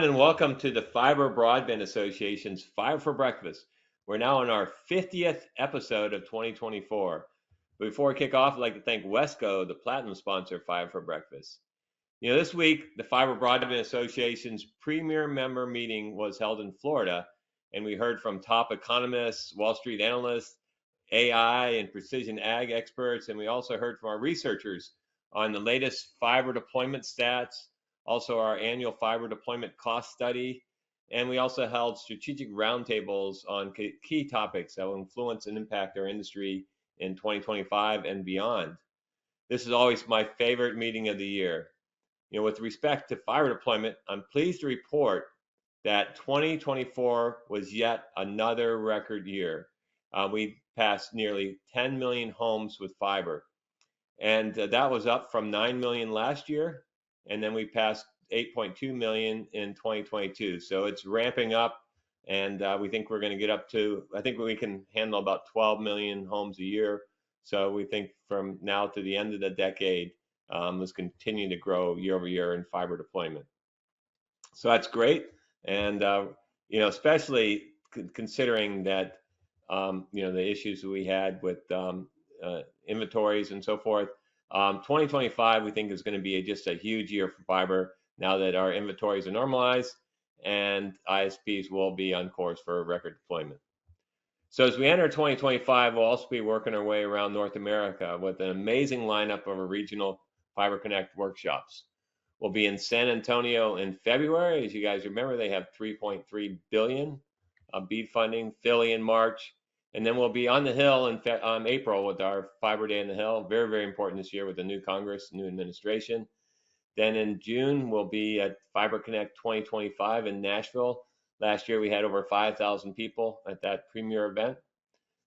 everyone, and welcome to the Fiber Broadband Association's Fiber for Breakfast. We're now on our 50th episode of 2024. Before we kick off, I'd like to thank Wesco, the platinum sponsor of Fiber for Breakfast. This week, the Fiber Broadband Association's premier member meeting was held in Florida, and we heard from top economists, Wall Street analysts, AI and precision ag experts, and we also heard from our researchers on the latest fiber deployment stats, also our annual fiber deployment cost study, and we also held strategic roundtables on key topics that will influence and impact our industry in 2025 and beyond. This is always my favorite meeting of the year. With respect to fiber deployment, I'm pleased to report that 2024 was yet another record year. We passed nearly 10 million homes with fiber, and that was up from 9 million last year. And then we passed 8.2 million in 2022. So it's ramping up, and we think we're going to get up to, I think we can handle about 12 million homes a year. So we think from now to the end of the decade, let's continue to grow year over year in fiber deployment. So that's great. And, especially considering that, the issues that we had with inventories and so forth. 2025, we think, is going to be just a huge year for fiber now that our inventories are normalized and ISPs will be on course for a record deployment. So as we enter 2025, we'll also be working our way around North America with an amazing lineup of our regional Fiber Connect workshops. We'll be in San Antonio in February. As you guys remember, they have $3.3 billion BEAD funding, Philly in March. And then we'll be on the Hill in April with our Fiber Day on the Hill. Very, very important this year with the new Congress, new administration. Then in June, we'll be at Fiber Connect 2025 in Nashville. Last year, we had over 5,000 people at that premier event.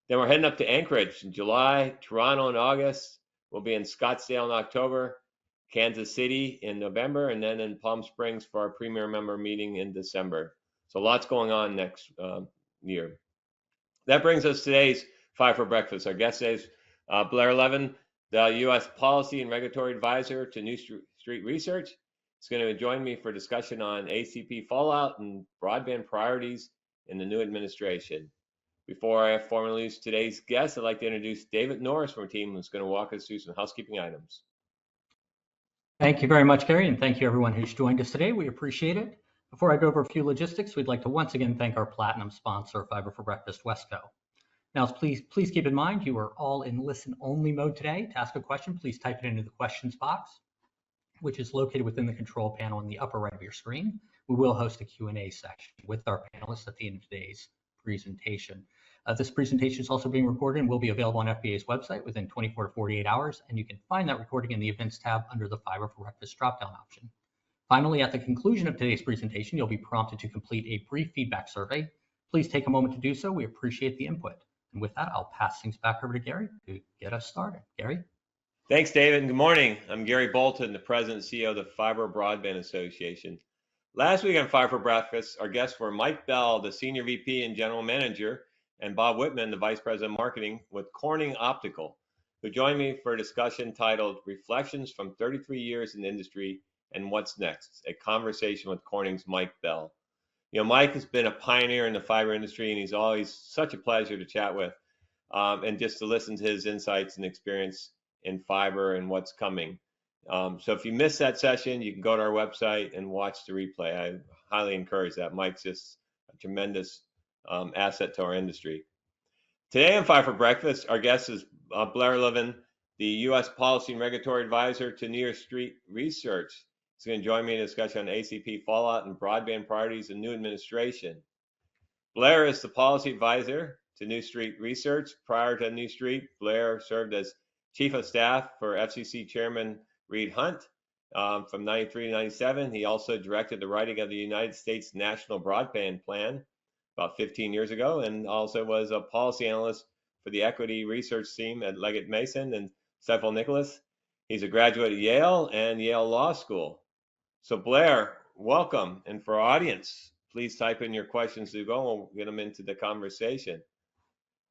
Then we're heading up to Anchorage in July, Toronto in August. We'll be in Scottsdale in October, Kansas City in November, and then in Palm Springs for our premier member meeting in December. So lots going on next year. That brings us today's Five for Breakfast. Our guest today is Blair Levin, the U.S. Policy and Regulatory Advisor to New Street Research. He's going to join me for discussion on ACP fallout and broadband priorities in the new administration. Before I formally introduce today's guest, I'd like to introduce David Norris from our team, who's going to walk us through some housekeeping items. Thank you very much, Gary, and thank you everyone who's joined us today. We appreciate it. Before I go over a few logistics, we'd like to once again thank our platinum sponsor, Fiber for Breakfast, Wesco. Now, please keep in mind you are all in listen-only mode today. To ask a question, please type it into the questions box, which is located within the control panel in the upper right of your screen. We will host a Q&A section with our panelists at the end of today's presentation. This presentation is also being recorded and will be available on FBA's website within 24 to 48 hours, and you can find that recording in the Events tab under the Fiber for Breakfast drop-down option. Finally, at the conclusion of today's presentation, you'll be prompted to complete a brief feedback survey. Please take a moment to do so. We appreciate the input. And with that, I'll pass things back over to Gary to get us started. Gary? Thanks, David. Good morning. I'm Gary Bolton, the President and CEO of the Fiber Broadband Association. Last week on Fiber for Breakfast, our guests were Mike Bell, the Senior VP and General Manager, and Bob Whitman, the Vice President of Marketing with Corning Optical, who joined me for a discussion titled Reflections from 33 Years in the Industry and What's Next, a conversation with Corning's Mike Bell. Mike has been a pioneer in the fiber industry, and he's always such a pleasure to chat with and just to listen to his insights and experience in fiber and what's coming. So if you missed that session, you can go to our website and watch the replay. I highly encourage that. Mike's just a tremendous asset to our industry. Today on Fiber for Breakfast, our guest is Blair Levin, the U.S. Policy and Regulatory Advisor to New Street Research. He's going to join me in a discussion on ACP fallout and broadband priorities in new administration. Blair is the policy advisor to New Street Research. Prior to New Street, Blair served as Chief of Staff for FCC Chairman Reed Hundt from 93 to 97. He also directed the writing of the United States National Broadband Plan about 15 years ago, and also was a policy analyst for the equity research team at Leggett Mason and Stifel Nicholas. He's a graduate of Yale and Yale Law School. So Blair, welcome. And for our audience, please type in your questions to go, and we'll get them into the conversation.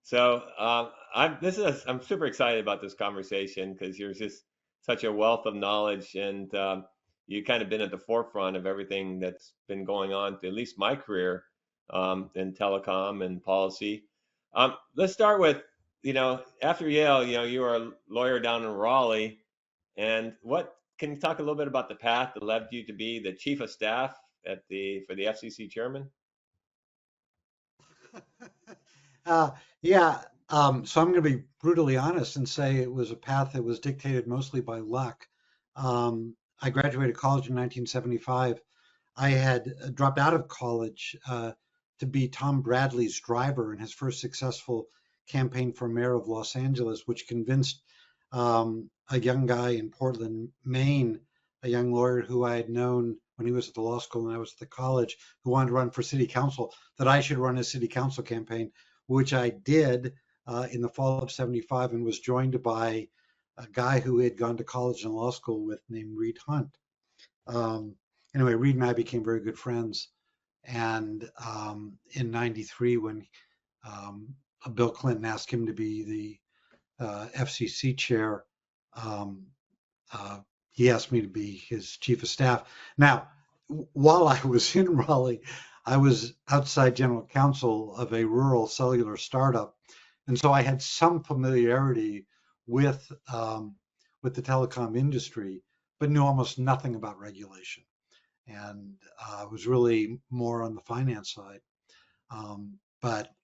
So I'm super excited about this conversation because you're just such a wealth of knowledge, and you kind of been at the forefront of everything that's been going on, to at least my career, in telecom and policy. Let's start with, after Yale, you were a lawyer down in Raleigh, and what can you talk a little bit about the path that led you to be the chief of staff for the FCC chairman? Uh, yeah, so I'm going to be brutally honest and say it was a path that was dictated mostly by luck. I graduated college in 1975. I had dropped out of college to be Tom Bradley's driver in his first successful campaign for mayor of Los Angeles, which convinced a young guy in Portland, Maine, a young lawyer who I had known when he was at the law school and I was at the college, who wanted to run for city council, that I should run a city council campaign, which I did in the fall of 75 and was joined by a guy who had gone to college and law school with named Reed Hunt. Anyway, Reed and I became very good friends. And in 93, when Bill Clinton asked him to be the FCC chair, um, he asked me to be his chief of staff. Now, while I was in Raleigh, I was outside general counsel of a rural cellular startup. And so I had some familiarity with the telecom industry, but knew almost nothing about regulation. And was really more on the finance side. But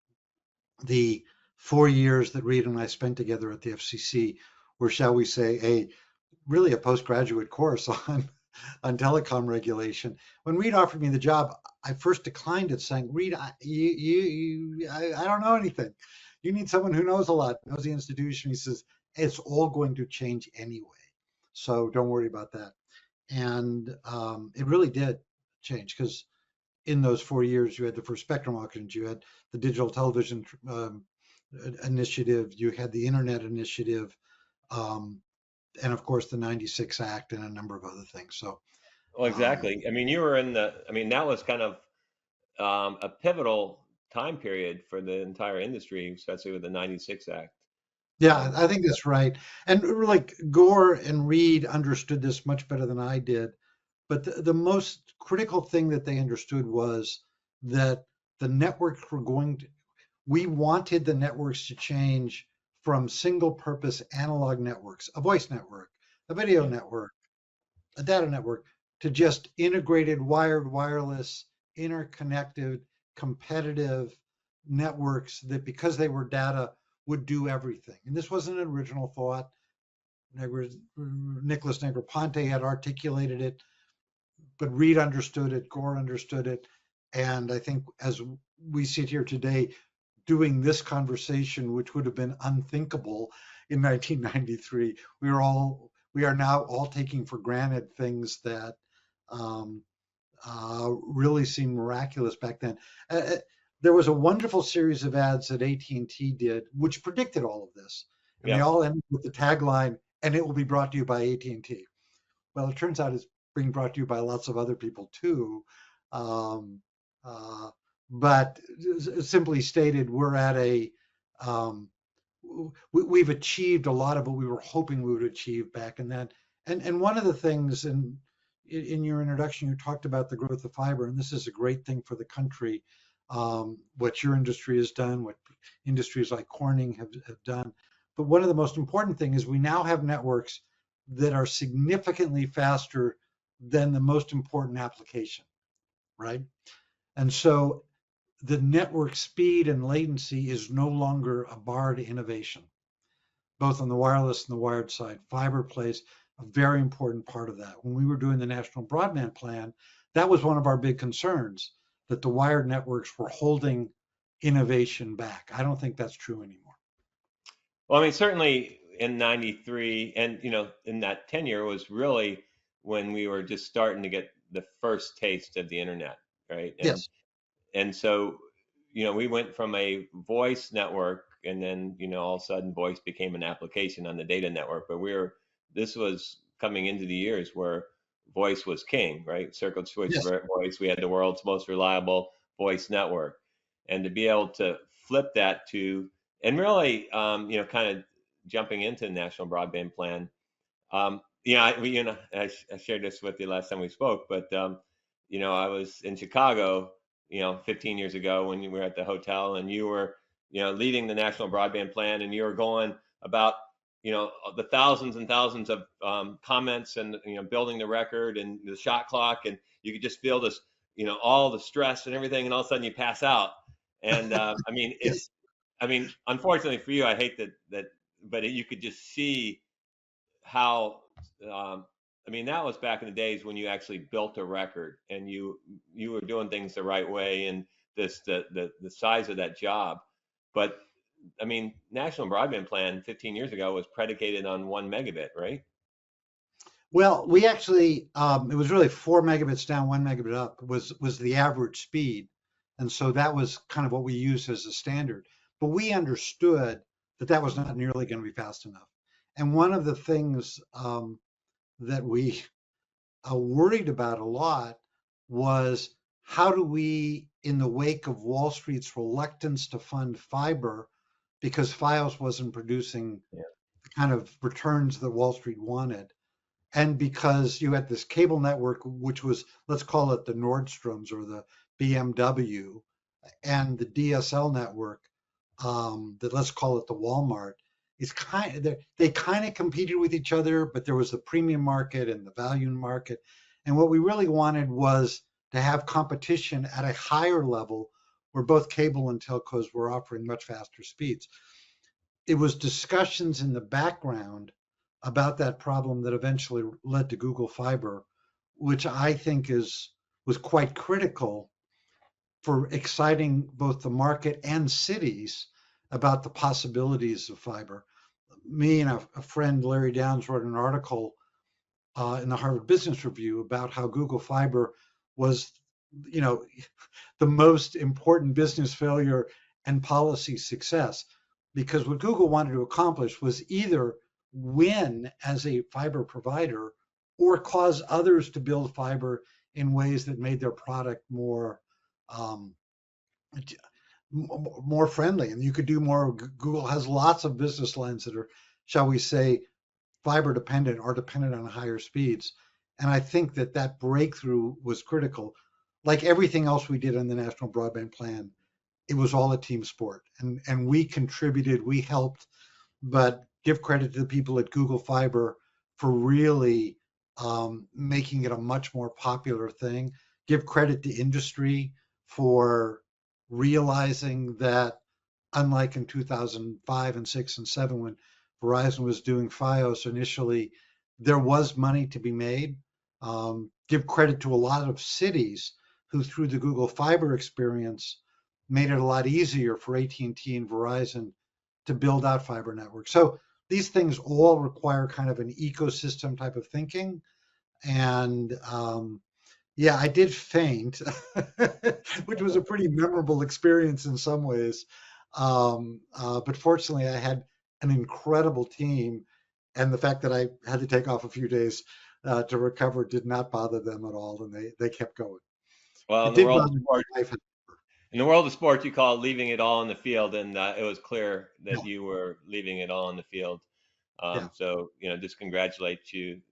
the 4 years that Reed and I spent together at the FCC were, shall we say, really a postgraduate course on telecom regulation. When Reed offered me the job, I first declined it, saying, "Reed, I don't know anything. You need someone who knows a lot, knows the institution." He says, "It's all going to change anyway, so don't worry about that." And it really did change, because in those 4 years, you had the first spectrum auctions, you had the digital television initiative, you had the internet initiative, and of course the 96 Act and a number of other things. So, Well, exactly. I mean, that was kind of a pivotal time period for the entire industry, especially with the 96 Act. yeah, I think that's right. And like Gore and Reed understood this much better than I did. But the most critical thing that they understood was that the networks were we wanted the networks to change from single purpose analog networks, a voice network, a video Yeah. network, a data network, to just integrated wired, wireless, interconnected, competitive networks that, because they were data, would do everything. And this wasn't an original thought. Nicholas Negroponte had articulated it, but Reed understood it, Gore understood it. And I think as we sit here today doing this conversation, which would have been unthinkable in 1993, we are now all taking for granted things that um, really seemed miraculous back then. There was a wonderful series of ads that AT&T did, which predicted all of this, and they Yeah. all ended with the tagline, "And it will be brought to you by AT&T." Well, it turns out it's being brought to you by lots of other people too. Um, uh, but simply stated, we're at um, we've achieved a lot of what we were hoping we would achieve back in that. And one of the things in your introduction, you talked about the growth of fiber, and this is a great thing for the country. What your industry has done, what industries like Corning have done. But one of the most important things is we now have networks that are significantly faster than the most important application, right? And so the network speed and latency is no longer a bar to innovation, both on the wireless and the wired side. Fiber plays a very important part of that. When we were doing the National Broadband Plan, that was one of our big concerns, that the wired networks were holding innovation back. I don't think that's true anymore. Well, I mean, certainly in 93, and in that tenure was really when we were just starting to get the first taste of the internet, right? And Yes. and so, we went from a voice network, and then, all of a sudden voice became an application on the data network. But this was coming into the years where voice was king, right? Circuit switch Yes. voice. We had the world's most reliable voice network. And to be able to flip that to, and really, kind of jumping into the National Broadband Plan, Yeah, I shared this with you last time we spoke, but I was in Chicago, 15 years ago when you were at the hotel, and you were, leading the National Broadband Plan, and you were going about, the thousands and thousands of comments, and building the record and the shot clock, and you could just feel this, all the stress and everything, and all of a sudden you pass out, and Yes. unfortunately for you, I hate that, but you could just see how um, that was back in the days when you actually built a record and you were doing things the right way, and the size of that job. But National Broadband Plan 15 years ago was predicated on 1 megabit, right? Well, we actually, it was really 4 megabits down, 1 megabit up was the average speed. And so that was kind of what we used as a standard. But we understood that that was not nearly going to be fast enough. And one of the things that we worried about a lot was how do we, in the wake of Wall Street's reluctance to fund fiber, because Fios wasn't producing Yeah. the kind of returns that Wall Street wanted, and because you had this cable network, which was, let's call it the Nordstroms or the BMW, and the DSL network, that let's call it the Walmart, is they kind of competed with each other, but there was the premium market and the value market. And what we really wanted was to have competition at a higher level where both cable and telcos were offering much faster speeds. It was discussions in the background about that problem that eventually led to Google Fiber, which I think was quite critical for exciting both the market and cities about the possibilities of fiber. Me and a friend, Larry Downs, wrote an article in the Harvard Business Review about how Google Fiber was, you know, the most important business failure and policy success. Because what Google wanted to accomplish was either win as a fiber provider or cause others to build fiber in ways that made their product um, more friendly. And you could do more. Google has lots of business lines that are, shall we say, fiber dependent or dependent on higher speeds. And I think that that breakthrough was critical. Like everything else we did in the National Broadband Plan, it was all a team sport. And we contributed, we helped, but give credit to the people at Google Fiber for really making it a much more popular thing. Give credit to industry for realizing that, unlike in 2005 and 6 and 7 when Verizon was doing Fios initially, there was money to be made. Give credit to a lot of cities who, through the Google Fiber experience, made it a lot easier for AT&T and Verizon to build out fiber networks. So these things all require kind of an ecosystem type of thinking. And yeah, I did faint, which was a pretty memorable experience in some ways. But fortunately, I had an incredible team, and the fact that I had to take off a few days to recover did not bother them at all, and they kept going. Well, It did bother my wife. in the world of sports, you call it leaving it all in the field, and it was clear that Yeah, you were leaving it all in the field. yeah. So, just congratulate you,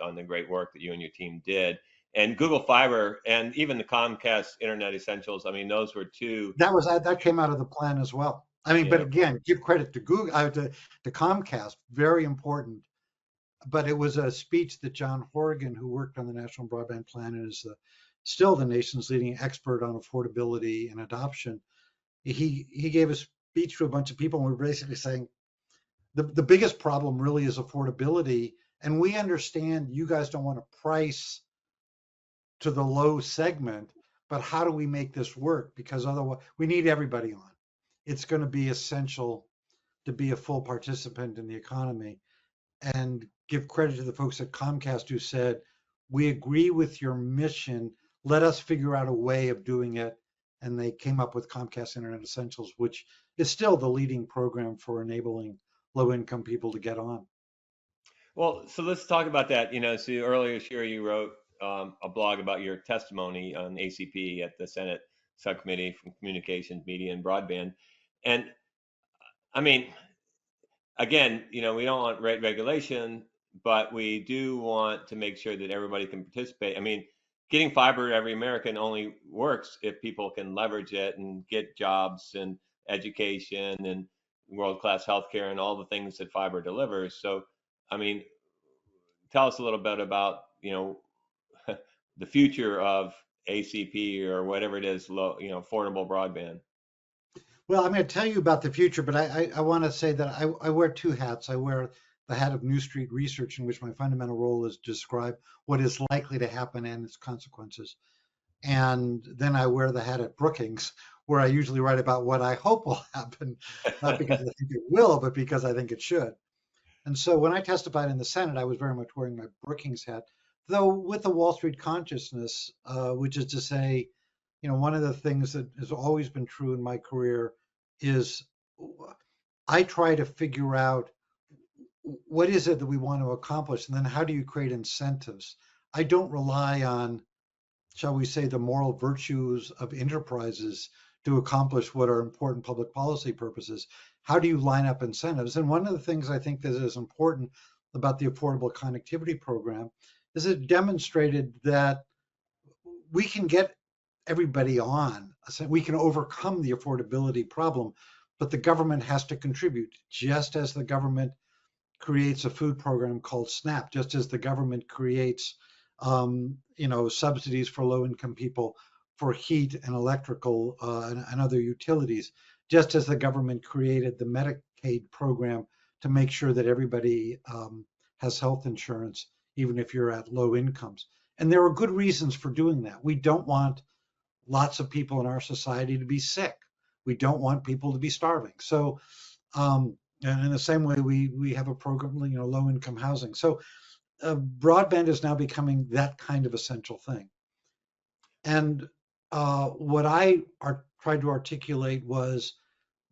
on the great work that you and your team did. And Google Fiber and even the Comcast Internet Essentials, those were two. That came out of the plan as well. I mean, but Yeah, again, give credit to Google, to Comcast, very important. But it was a speech that John Horgan, who worked on the National Broadband Plan and is still the nation's leading expert on affordability and adoption, he gave a speech to a bunch of people, and we're basically saying the biggest problem really is affordability. And we understand you guys don't want to price to the low segment, but how do we make this work? Because otherwise, we need everybody on. It's going to be essential to be a full participant in the economy. And give credit to the folks at Comcast who said, we agree with your mission. Let us figure out a way of doing it. And they came up with Comcast Internet Essentials, which is still the leading program for enabling low income people to get on. well, so let's talk about that. So earlier this year, you wrote a blog about your testimony on ACP at the Senate Subcommittee for Communications, Media, and Broadband. And I mean, again, we don't want regulation. but we do want to make sure that everybody can participate. I mean, getting fiber to every American only works if people can leverage it and get jobs and education and world-class healthcare and all the things that fiber delivers. So, I mean, tell us a little bit about, the future of ACP or whatever it is, affordable broadband. Well, I'm going to tell you about the future, but I want to say that I wear two hats. I wear the hat of New Street Research, in which my fundamental role is to describe what is likely to happen and its consequences. And then I wear the hat at Brookings, where I usually write about what I hope will happen, not because I think it will, but because I think it should. And so when I testified in the Senate, I was very much wearing my Brookings hat, though with a Wall Street consciousness, which is to say, one of the things that has always been true in my career is I try to figure out what is it that we want to accomplish, and then how do you create incentives? I don't rely on, shall we say, the moral virtues of enterprises to accomplish what are important public policy purposes. How do you line up incentives? And one of the things I think that is important about the Affordable Connectivity Program is it demonstrated that we can get everybody on. So we can overcome the affordability problem, but the government has to contribute, just as the government creates a food program called SNAP, just as the government creates subsidies for low-income people for heat and electrical and other utilities, just as the government created the Medicaid program to make sure that everybody has health insurance, even if you're at low incomes. And there are good reasons for doing that. We don't want lots of people in our society to be sick. We don't want people to be starving. So, and in the same way, we have a program, low income housing. So broadband is now becoming that kind of essential thing. And what I tried to articulate was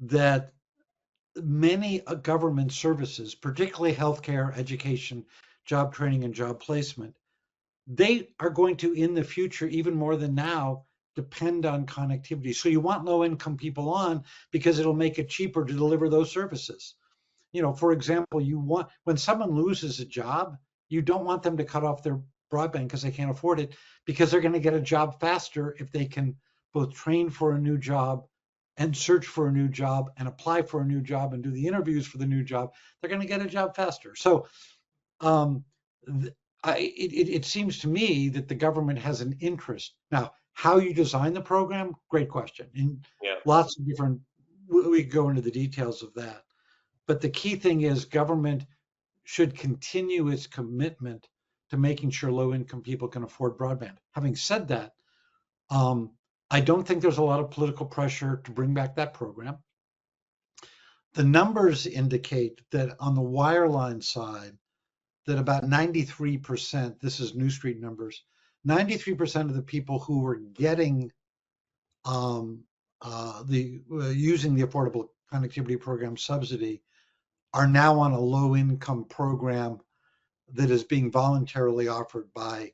that many government services, particularly healthcare, education, job training, and job placement, they are going to, in the future, even more than now, depend on connectivity. So you want low income people on because it'll make it cheaper to deliver those services. For example, when someone loses a job, you don't want them to cut off their broadband because they can't afford it, because they're going to get a job faster if they can both train for a new job and search for a new job and apply for a new job and do the interviews for the new job. They're going to get a job faster. So it seems to me that the government has an interest. Now, how you design the program, great question. And lots of different, we go into the details of that. But the key thing is government should continue its commitment to making sure low-income people can afford broadband. Having said that, I don't think there's a lot of political pressure to bring back that program. The numbers indicate that on the wireline side, that about 93%, this is New Street numbers, 93% of the people who were getting using the Affordable Connectivity Program subsidy are now on a low-income program that is being voluntarily offered by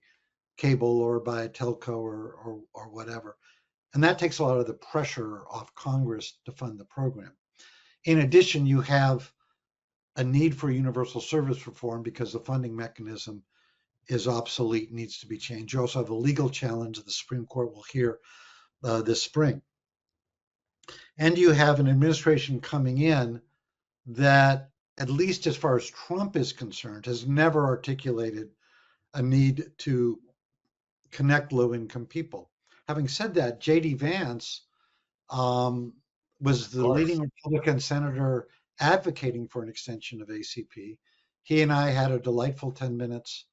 cable or by a telco or whatever. And that takes a lot of the pressure off Congress to fund the program. In addition, you have a need for universal service reform because the funding mechanism is obsolete, needs to be changed. You also have a legal challenge that the Supreme Court will hear this spring. And you have an administration coming in that, at least as far as Trump is concerned, has never articulated a need to connect low-income people. Having said that, J.D. Vance was the leading Republican senator advocating for an extension of ACP. He and I had a delightful 10 minutes.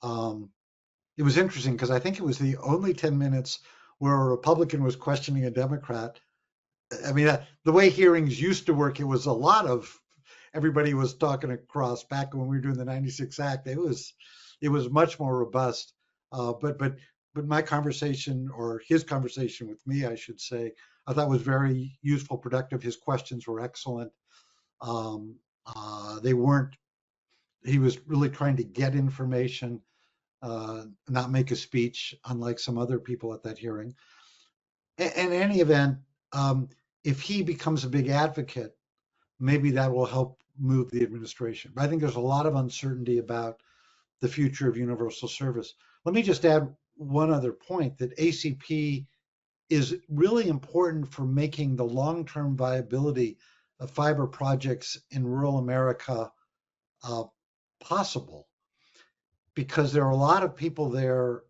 It was interesting because I think it was the only 10 minutes where a Republican was questioning a Democrat. I mean, the way hearings used to work, it was a lot of everybody was talking across. Back when we were doing the 96 Act, it was much more robust. But my conversation, or his conversation with me, I should say, I thought was very useful, productive. His questions were excellent. He was really trying to get information, not make a speech, unlike some other people at that hearing. In any event, if he becomes a big advocate, maybe that will help move the administration. But I think there's a lot of uncertainty about the future of universal service. Let me just add one other point, that ACP is really important for making the long-term viability of fiber projects in rural America possible, because there are a lot of people there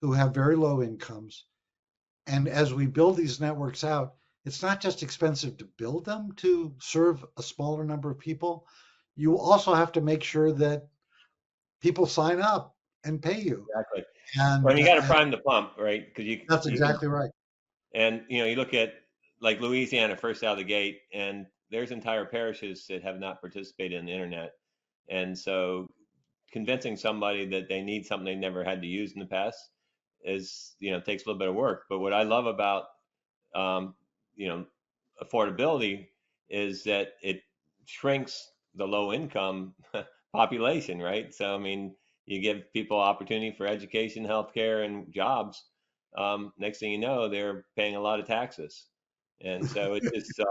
who have very low incomes. And as we build these networks out, it's not just expensive to build them to serve a smaller number of people. You also have to make sure that people sign up and pay you. Exactly. Well, And you got to prime the pump, right? Because that's you can, exactly right. and you look at like Louisiana first out of the gate, and there's entire parishes that have not participated in the internet, and so convincing somebody that they need something they never had to use in the past is takes a little bit of work. But what I love about um, you know affordability is that it shrinks the low income population, right? So I mean, you give people opportunity for education, healthcare, and jobs. Next thing you know, they're paying a lot of taxes, and so it just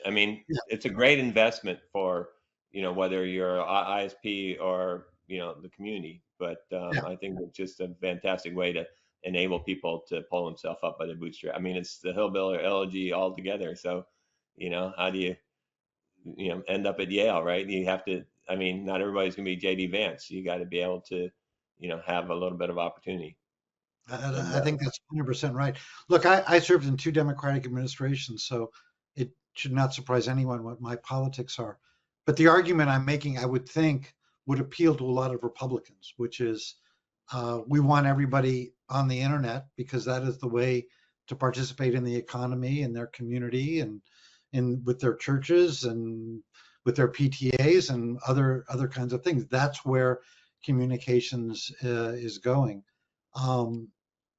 I mean, Yeah, it's a great investment for whether you're a ISP or the community. But yeah. I think it's just a fantastic way to enable people to pull themselves up by the bootstrap. I mean, it's the hillbilly or elegy all together. So, how do you end up at Yale, right? You have to. I mean, not everybody's going to be JD Vance. You got to be able to, have a little bit of opportunity. And I think that's 100% right. Look, I served in 2 Democratic administrations, so it should not surprise anyone what my politics are. But the argument I'm making, I would think, would appeal to a lot of Republicans, which is we want everybody on the internet because that is the way to participate in the economy and their community and with their churches and with their PTAs and other kinds of things. That's where communications is going. Um,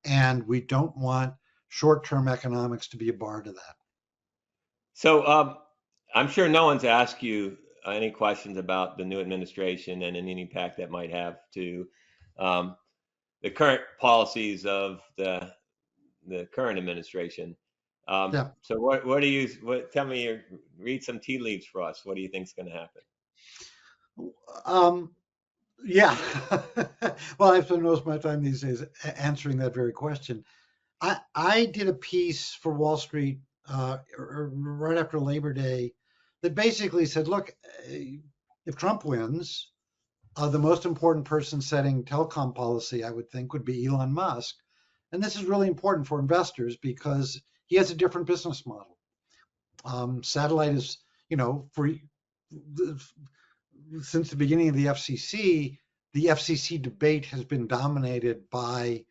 and we don't want short-term economics to be a bar to that. so I'm sure no one's asked you any questions about the new administration and any impact that might have to um, the current policies of the current administration. Yeah. So what do you tell me? Read some tea leaves for us. What do you think is going to happen? Um, yeah. Well, I spend most of my time these days answering that very question. I did a piece for Wall Street right after Labor Day that basically said, look, if Trump wins, the most important person setting telecom policy, I would think, would be Elon Musk. And this is really important for investors because he has a different business model. Satellite is, for since the beginning of the FCC debate has been dominated by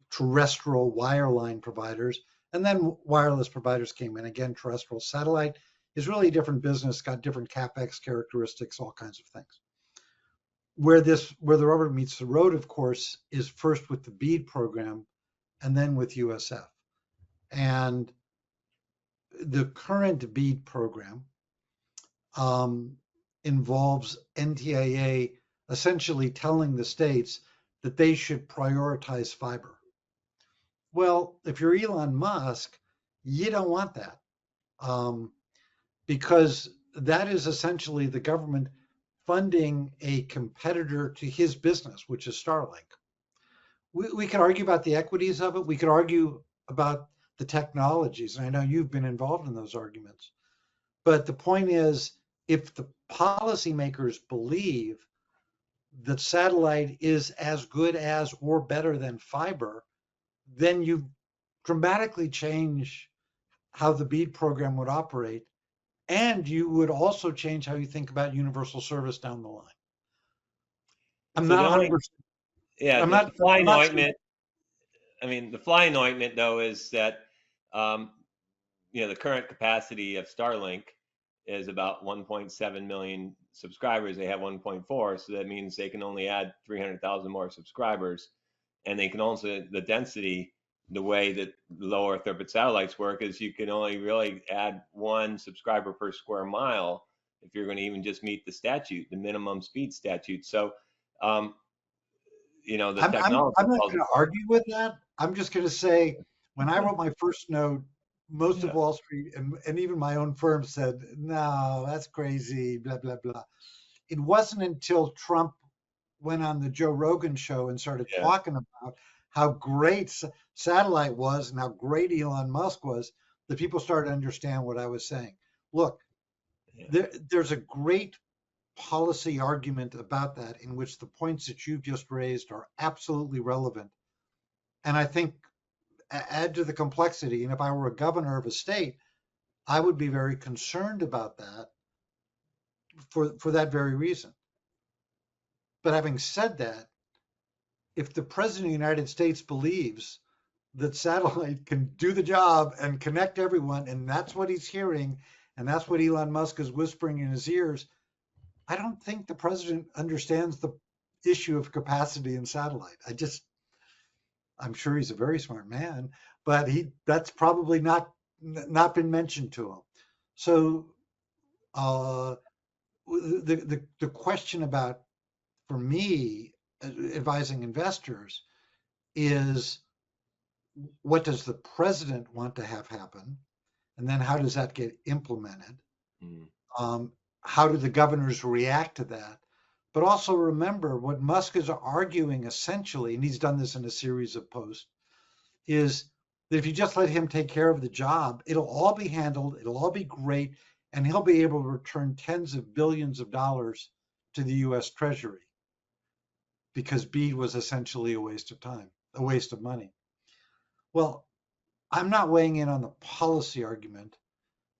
terrestrial wireline providers, and then wireless providers came in. Again, terrestrial satellite is really a different business, got different capex characteristics, all kinds of things. Where the rubber meets the road, of course, is first with the BEAD program and then with USF. And the current BEAD program involves NTIA essentially telling the states that they should prioritize fiber. Well, if you're Elon Musk, you don't want that because that is essentially the government funding a competitor to his business, which is Starlink. We could argue about the equities of it. We could argue about the technologies. And I know you've been involved in those arguments. But the point is, if the policymakers believe that satellite is as good as or better than fiber, then you dramatically change how the BEAD program would operate. And you would also change how you think about universal service down the line. I'm So not the only 100%. yeah, I'm the not. fly I'm not saying. ointment. I mean, the fly ointment though is that um, the current capacity of Starlink is about 1.7 million subscribers. They have 1.4, so that means they can only add 300,000 more subscribers, and they can also the density. The way that low Earth orbit satellites work is you can only really add one subscriber per square mile if you're going to even just meet the statute, the minimum speed statute. So, um, the I'm technology not calls going to argue with that. I'm just going to say, when I wrote my first note most of Yeah. Wall Street and even my own firm said, no, that's crazy, blah, blah, blah. It wasn't until Trump went on the Joe Rogan show and started Yeah. talking about how great satellite was and how great Elon Musk was that people started to understand what I was saying. Look, Yeah. there's a great policy argument about that in which the points that you've just raised are absolutely relevant. And I think add to the complexity. And if I were a governor of a state, I would be very concerned about that for that very reason. But having said that, if the president of the United States believes that satellite can do the job and connect everyone, and that's what he's hearing, and that's what Elon Musk is whispering in his ears, I don't think the president understands the issue of capacity in satellite. I'm sure he's a very smart man, but that's probably not been mentioned to him. So uh, the question about, for me, advising investors is, what does the president want to have happen? And then how does that get implemented? Mm. How do the governors react to that? But also remember what Musk is arguing essentially, and he's done this in a series of posts, is that if you just let him take care of the job, it'll all be handled, it'll all be great, and he'll be able to return tens of billions of dollars to the US Treasury because BEAD was essentially a waste of time, a waste of money. Well, I'm not weighing in on the policy argument,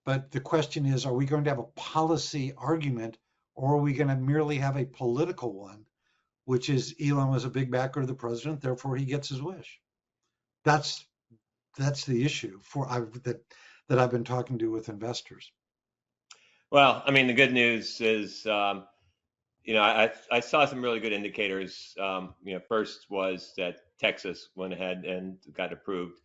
but the question is, are we going to have a policy argument or are we going to merely have a political one, which is Elon was a big backer of the president, therefore he gets his wish. That's the issue that I've been talking to with investors. Well, I mean, the good news is, I saw some really good indicators. First was that Texas went ahead and got approved.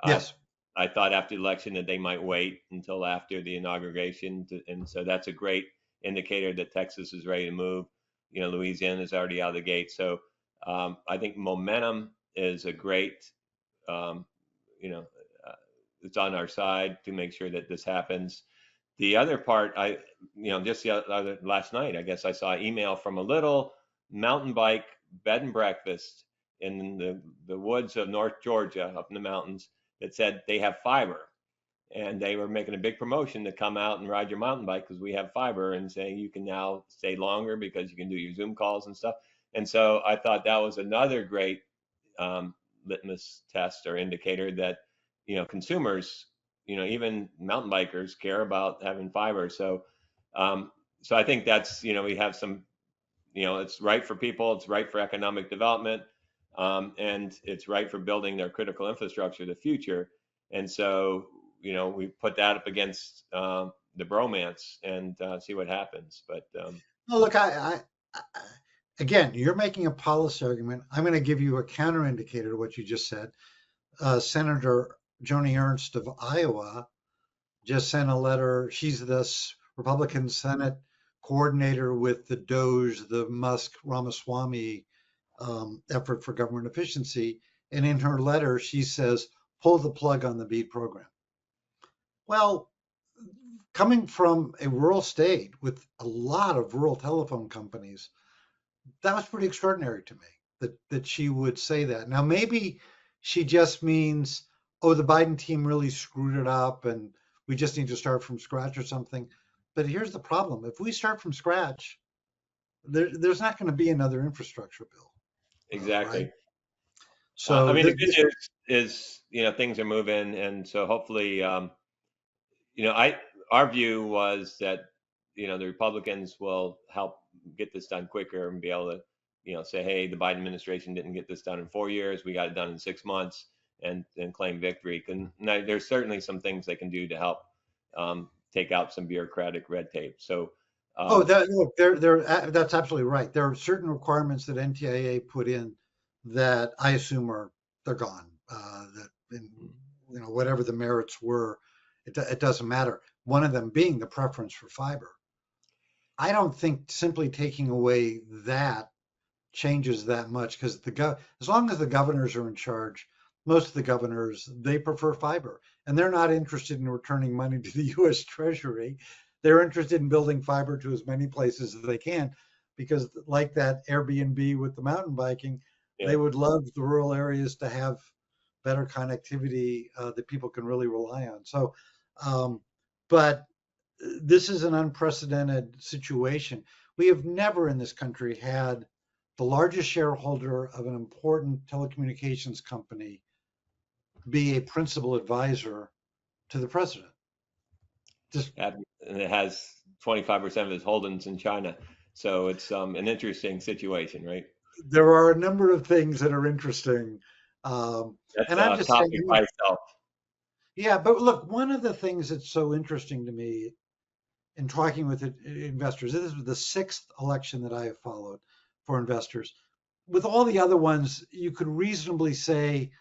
I Yes. I thought after the election that they might wait until after the inauguration, and so that's a great indicator that Texas is ready to move. Louisiana is already out of the gate, so I think momentum is a great, um, you know, it's on our side to make sure that this happens. The other part, just the other last night, I guess I saw an email from a little mountain bike bed and breakfast in the woods of North Georgia, up in the mountains, that said they have fiber, and they were making a big promotion to come out and ride your mountain bike because we have fiber, and saying you can now stay longer because you can do your Zoom calls and stuff. And so I thought that was another great litmus test or indicator that consumers, even mountain bikers, care about having fiber. So I think that's, we have some, it's right for people, it's right for economic development, and it's right for building their critical infrastructure of the future. And so we put that up against the bromance and see what happens. But No, look, again, you're making a policy argument. I'm going to give you a counter indicator to what you just said. Senator Joni Ernst of Iowa just sent a letter. She's this Republican Senate coordinator with the DOGE, the Musk Ramaswamy effort for government efficiency. And in her letter, she says, pull the plug on the BEAD program. Well, coming from a rural state with a lot of rural telephone companies, that was pretty extraordinary to me that she would say that. Now, maybe she just means, oh, the Biden team really screwed it up and we just need to start from scratch or something. But here's the problem. If we start from scratch, there's not going to be another infrastructure bill. exactly. Right? So The good news is, things are moving. And so hopefully, our view was that, the Republicans will help get this done quicker and be able to, say, hey, the Biden administration didn't get this done in 4 years. We got it done in 6 months and claim victory. And there's certainly some things they can do to help take out some bureaucratic red tape. So, look, that's absolutely right. There are certain requirements that NTIA put in that I assume they're gone. Whatever the merits were, it doesn't matter. One of them being the preference for fiber. I don't think simply taking away that changes that much because as long as the governors are in charge, most of the governors, they prefer fiber. and they're not interested in returning money to the US Treasury. They're interested in building fiber to as many places as they can, because like that Airbnb with the mountain biking, they Yeah. would love the rural areas to have better connectivity that people can really rely on. So, but this is an unprecedented situation. We have never in this country had the largest shareholder of an important telecommunications company be a principal advisor to the president. Just And it has 25% of its holdings in China. So it's an interesting situation, right? there are a number of things that are interesting. That's And I'm a just saying, topic by itself. yeah, but look, one of the things that's so interesting to me in talking with investors, this is the sixth election that I have followed for investors. With all the other ones, you could reasonably say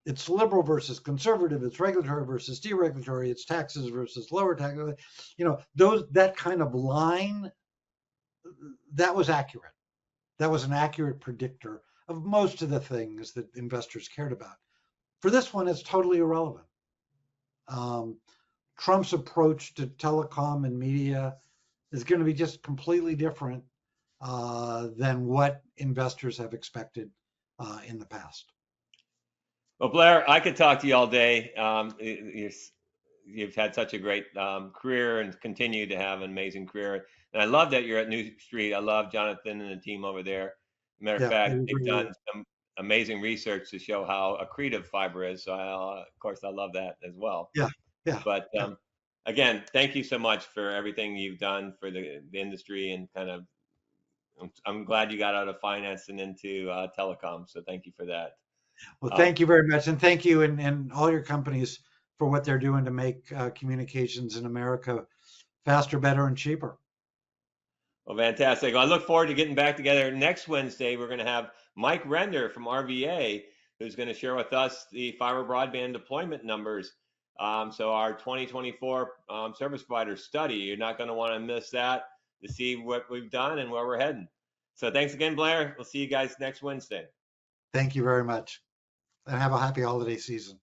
it's liberal versus conservative, it's regulatory versus deregulatory, it's taxes versus lower taxes. That kind of line, that was accurate. That was an accurate predictor of most of the things that investors cared about. For this one, it's totally irrelevant. Trump's approach to telecom and media is going to be just completely different than what investors have expected in the past. Well, Blair, I could talk to you all day. You've had such a great career and continue to have an amazing career. And I love that you're at New Street. I love Jonathan and the team over there. Matter of Yeah, fact, they've done some amazing research to show how accretive fiber is. So, of course, I love that as well. yeah, yeah. But again, thank you so much for everything you've done for the industry, and kind of, I'm glad you got out of finance and into telecom. So thank you for that. Well, Um, thank you very much, and thank you and all your companies for what they're doing to make communications in America faster, better, and cheaper. Well, fantastic. I look forward to getting back together next Wednesday. We're going to have Mike Render from RVA, who's going to share with us the fiber broadband deployment numbers. So our 2024 service provider study, you're not going to want to miss that to see what we've done and where we're heading. So thanks again, Blair. We'll see you guys next Wednesday. Thank you very much, and have a happy holiday season.